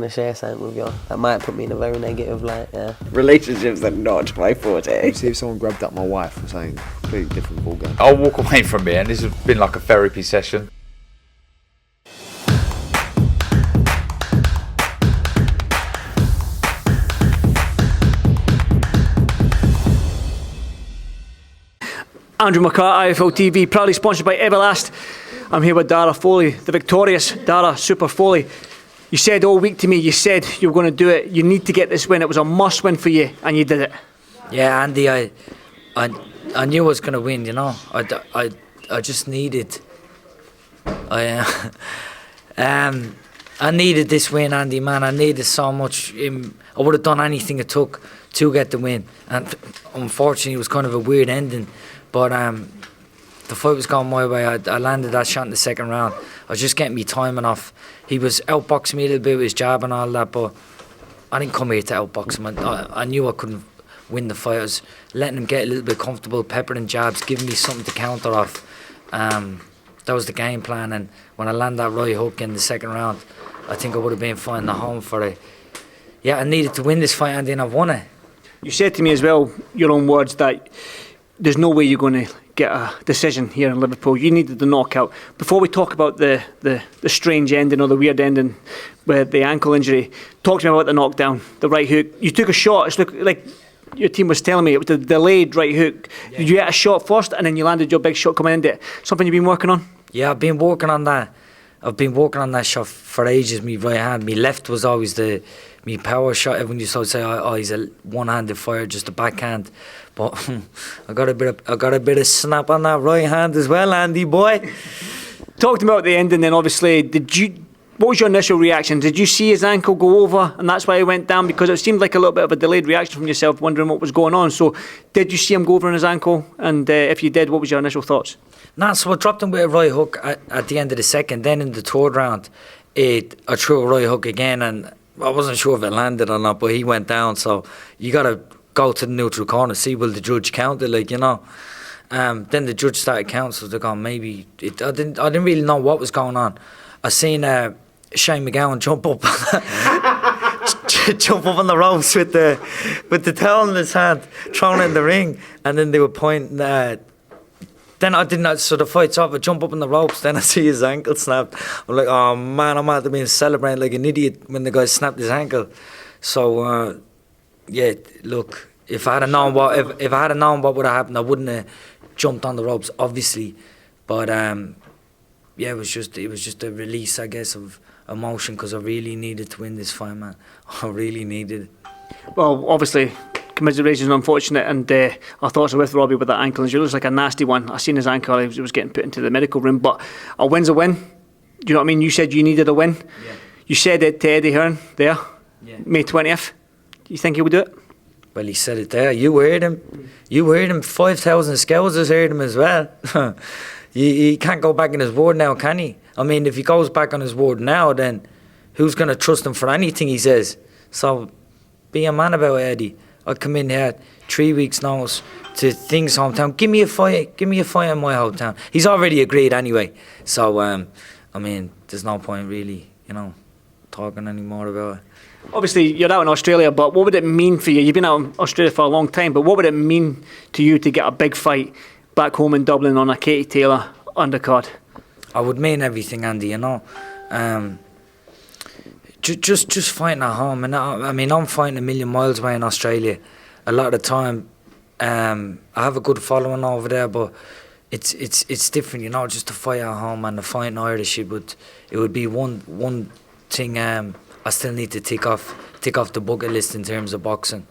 to share something with you. That might put me in a very negative light, yeah. Relationships are not my forte. See if someone grabbed up my wife or something, completely different ballgame. I'll walk away from here, and this has been like a therapy session. Andrew McCART, IFL TV, proudly sponsored by Everlast. I'm here with Darragh Foley, the victorious Darragh Super Foley. You said all week to me, you said you were going to do it. You need to get this win. It was a must win for you, and you did it. Yeah, Andy, I knew I was going to win. You know, I just needed. I needed this win, Andy. Man, I needed so much. I would have done anything it took to get the win, and unfortunately, it was kind of a weird ending. But the fight was going my way. I landed that shot in the second round. I was just getting me timing off. He was outboxing me a little bit with his jab and all that, but I didn't come here to outbox him. I knew I couldn't win the fight. I was letting him get a little bit comfortable, peppering jabs, giving me something to counter off. That was the game plan, and when I landed that right hook in the second round, I think I would have been finding a home for it. Yeah, I needed to win this fight, Andy, and I've won it. You said to me as well, your own words, that there's no way you're going to get a decision here in Liverpool. You needed the knockout. Before we talk about the strange ending or the weird ending with the ankle injury, talk to me about the knockdown, the right hook. You took a shot. It's like your team was telling me, it was the delayed right hook. Yeah. Did you get a shot first and then you landed your big shot coming into it? Something you've been working on? Yeah, I've been working on that. I've been working on that shot for ages. My right hand, my left was always my power shot. Everyone used to say, "Oh, he's a one-handed fighter, just a backhand." But I got a bit of snap on that right hand as well, Andy boy. Talked about the ending. Then obviously, what was your initial reaction? Did you see his ankle go over, and that's why he went down? Because it seemed like a little bit of a delayed reaction from yourself, wondering what was going on. So, did you see him go over on his ankle? And if you did, what was your initial thoughts? Nah, so I dropped him with a right hook at the end of the second. Then in the third round, I threw a right hook again, and I wasn't sure if it landed or not, but he went down. So you got to go to the neutral corner, see will the judge count it, like, you know. Then the judge started counting, so they're going, maybe I didn't really know what was going on. I seen Shane McGowan jump up on the ropes with the towel in his hand, thrown in the ring, and then they were pointing. Then I didn't. So the fight's off. I jump up on the ropes. Then I see his ankle snapped. I'm like, oh man, I might have been celebrating like an idiot when the guy snapped his ankle. So yeah, look, if I had known what would have happened, I wouldn't have jumped on the ropes, obviously. But yeah, it was just a release, I guess, of emotion, because I really needed to win this fight, man. I really needed it. Well, obviously, commiserations are unfortunate, and our thoughts are with Robbie with that ankle injury. It looks like a nasty one. I seen his ankle. He was getting put into the medical room, but a win's a win. Do you know what I mean? You said you needed a win. Yeah. You said it to Eddie Hearn there, May 20th. You think he would do it? Well, he said it there. You heard him. You heard him. 5,000 scouts heard him as well. He can't go back on his word now, can he? I mean, if he goes back on his word now, then who's going to trust him for anything he says? So be a man about it, Eddie. I'd come in here 3 weeks' notice to Things hometown. Give me a fight in my hometown. He's already agreed anyway. So, I mean, there's no point really, you know, talking anymore about it. Obviously, you're out in Australia, but what would it mean for you? You've been out in Australia for a long time, but what would it mean to you to get a big fight back home in Dublin on a Katie Taylor undercard? I would mean everything, Andy, you know. Just fighting at home. And I mean, I'm fighting a million miles away in Australia. A lot of the time, I have a good following over there, but it's different, you know. Just to fight at home and to fight in Irish, it would be one thing I still need to tick off the bucket list in terms of boxing.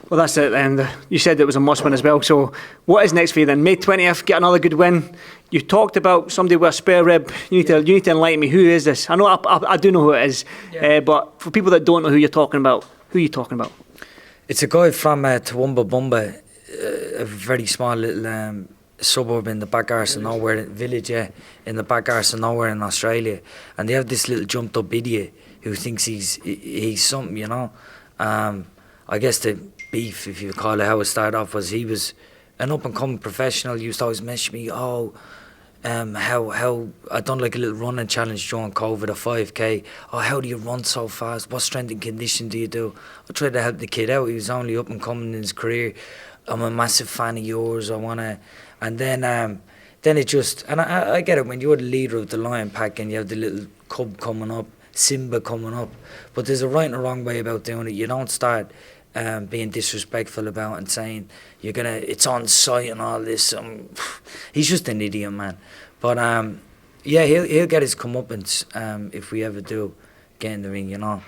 Well, that's it. And you said it was a must win as well. So what is next for you then? May 20th, get another good win. You talked about somebody with a spare rib. You need to enlighten me. Who is this? I know I do know who it is, but for people that don't know who you're talking about, who are you talking about? It's a guy from Toowoomba Bumba, a very small little suburb in the back arse of nowhere, village, in the back arse of nowhere in Australia. And they have this little jumped up idiot who thinks he's something, you know. I guess the beef, if you call it, how it started off, was he was an up and coming professional. He used to always message me, how I done like a little running challenge during COVID, a 5k. Oh, how do you run so fast? What strength and condition do you do? I tried to help the kid out. He was only up and coming in his career. I'm a massive fan of yours. I wanna, and then it just, and I get it when you're the leader of the lion pack and you have the little cub coming up, Simba coming up. But there's a right and a wrong way about doing it. You don't start being disrespectful about it and saying it's on site and all this. He's just an idiot, man. But yeah, he'll get his comeuppance if we ever do get in the ring, you know.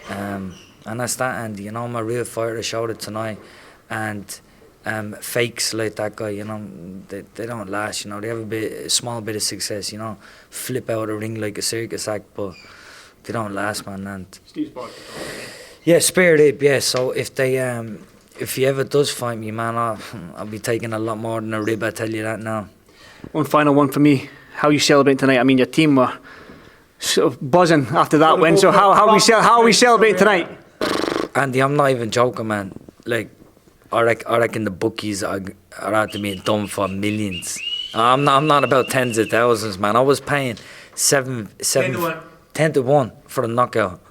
And that's that, Andy. You know, I'm a real fighter. I showed it tonight. And fakes like that guy, you know, they don't last, you know. They have a small bit of success, you know, flip out of the ring like a circus act, but they don't last, man. And yeah, Spirit Ape, yeah. So if he ever does fight me, man, I'll be taking a lot more than a rib, I tell you that now. One final one for me. How you celebrating tonight? I mean, your team were sort of buzzing after that win. So how are we celebrating tonight? Andy, I'm not even joking, man. Like, I reckon the bookies are after me done for millions. I'm not about tens of thousands, man. I was paying 10 to 1 for the knockout.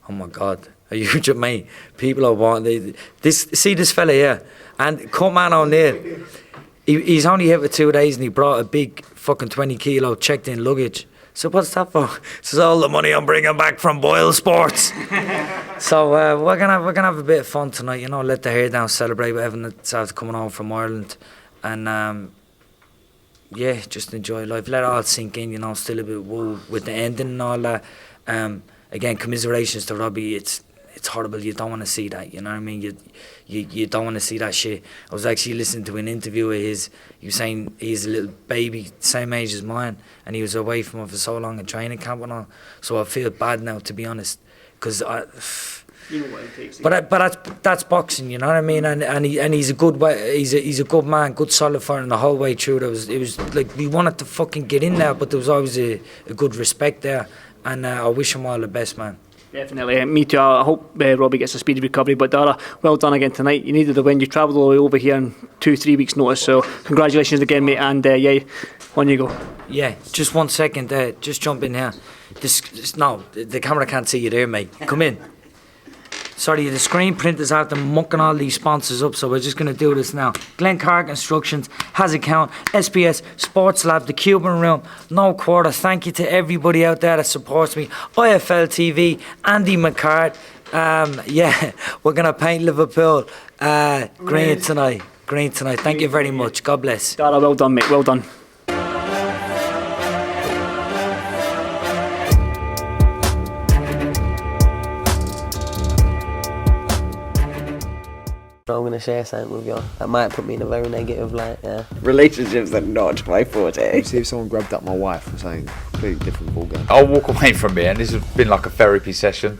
Oh my God, are you with me? People are wanting this fella here, and come man O'Neill. He's only here for 2 days and he brought a big fucking 20 kilo checked in luggage. So what's that for? This is all the money I'm bringing back from Boyle Sports. So we're gonna have a bit of fun tonight, you know. Let the hair down, celebrate with everyone that's coming home from Ireland, and yeah, just enjoy life. Let it all sink in, you know. Still a bit woo with the ending and all that. Again, commiserations to Robbie. It's horrible. You don't want to see that. You know what I mean? You don't want to see that shit. I was actually listening to an interview of his. He was saying he's a little baby, same age as mine, and he was away from him for so long in training camp and all. So I feel bad now, to be honest, because you know what it takes. But that's boxing. You know what I mean? And he's a good way. He's a good man, good solid fighter, and the whole way through. It was like we wanted to fucking get in there, but there was always a good respect there. And I wish him all the best, man. Definitely, me too. I hope Robbie gets a speedy recovery. But Darragh, well done again tonight. You needed the win. You travelled all the way over here in 2-3 weeks' notice. So congratulations again, mate. And yeah, on you go. Yeah, just 1 second. Just jump in here. No, the camera can't see you there, mate. Come in. Sorry, the screen printers have to mucking all these sponsors up, so we're just going to do this now. Glencarg Constructions, Has Account, SBS, Sports Lab, The Cuban Room, No Quarter. Thank you to everybody out there that supports me. IFL TV, Andy McCART. Yeah, we're going to paint Liverpool green tonight. Green tonight. Thank you very much. God bless. Darragh, well done, mate. Well done. I'm going to share something with you that might put me in a very negative light, yeah. Relationships are not my forte. See if someone grabbed up my wife or something. Completely different ballgame. I'll walk away from here, and this has been like a therapy session.